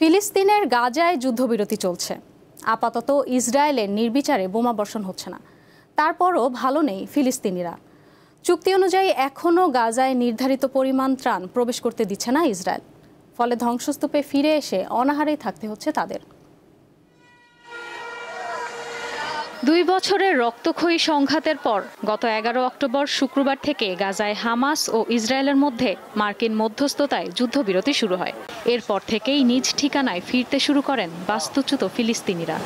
ফিলিস্তিনের গাজায় যুদ্ধবিরতি চলছে। আপাতত ইসরায়েলের নির্বিচারে বোমাবর্ষণ হচ্ছে না। তারপরও ভালো নেই ফিলিস্তিনিরা। চুক্তি অনুযায়ী এখনও গাজায় নির্ধারিত পরিমাণ ত্রাণ প্রবেশ করতে দিচ্ছে না ইসরায়েল। ফলে ধ্বংসস্তূপে ফিরে এসে অনাহারেই থাকতে হচ্ছে তাদের। 2 বছরের রক্তক্ষয়ী সংঘাতের পর গত 11 অক্টোবর শুক্রবার থেকে গাজায় হামাস ও ইসরায়েলের মধ্যে মার্কিন মধ্যস্থতায় যুদ্ধবিরতি শুরু হয়। এরপর থেকেই নিজ ঠিকানায় ফিরতে শুরু করেন বাস্তুচ্যুত ফিলিস্তিনিরা।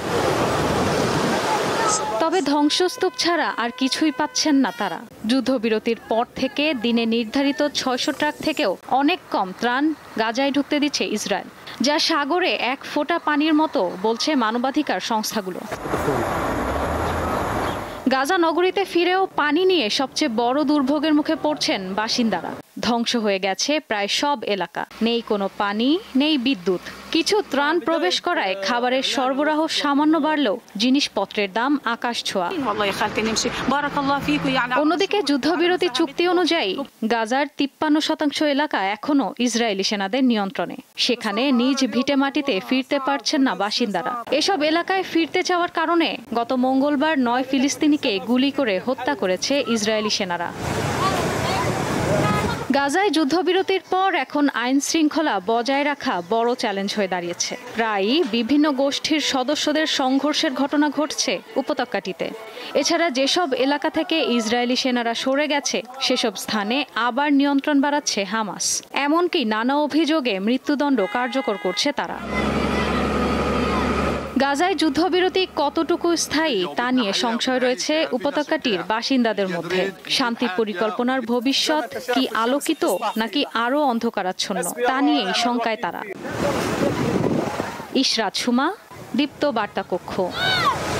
তবে ধ্বংসস্তূপ ছাড়া আর কিছুই পাচ্ছেন না তারা। যুদ্ধবিরতির পর থেকে দিনে নির্ধারিত 600 ট্রাক থেকেও অনেক কম ত্রাণ গাজায় ঢুকতে দিচ্ছে ইসরায়েল, যা সাগরে এক ফোঁটা পানির মতো বলছে মানবাধিকার সংস্থাগুলো। গাজা নগরীতে ফিরেও পানি নিয়ে সবচেয়ে বড় দুর্ভোগের মুখে পড়ছেন বাসিন্দারা। ধ্বংস হয়ে গেছে প্রায় সব এলাকা, নেই কোনো পানি, নেই বিদ্যুৎ। কিছু ত্রাণ প্রবেশ করায় খাবারের সরবরাহ সামান্য বাড়লেও জিনিসপত্রের দাম আকাশ ছোঁয়া। অন্যদিকে যুদ্ধবিরতি চুক্তি অনুযায়ী গাজার 53% এলাকা এখনও ইসরায়েলি সেনাদের নিয়ন্ত্রণে। সেখানে নিজ ভিটেমাটিতে ফিরতে পারছেন না বাসিন্দারা। এসব এলাকায় ফিরতে চাওয়ার কারণে গত মঙ্গলবার 9 ফিলিস্তিনিকে গুলি করে হত্যা করেছে ইসরায়েলি সেনারা। গাজায় যুদ্ধবিরতির পর এখন আইন শৃঙ্খলা বজায় রাখা বড় চ্যালেঞ্জ হয়ে দাঁড়িয়েছে। প্রায়ই বিভিন্ন গোষ্ঠীর সদস্যদের সংঘর্ষের ঘটনা ঘটছে উপত্যকাটিতে। এছাড়া যেসব এলাকা থেকে ইসরায়েলি সেনারা সরে গেছে সেসব স্থানে আবার নিয়ন্ত্রণ বাড়াচ্ছে হামাস। এমনকি নানা অভিযোগে মৃত্যুদণ্ড কার্যকর করছে তারা। গাজায় যুদ্ধবিরতি কতটুকু স্থায়ী তা নিয়ে সংশয় রয়েছে উপত্যকাটির বাসিন্দাদের মধ্যে। শান্তি পরিকল্পনার ভবিষ্যৎ কি আলোকিত নাকি আরও অন্ধকারাচ্ছন্ন তা নিয়েই শঙ্কায় তারা। ইশরাত সুমা, দীপ্ত বার্তা কক্ষ।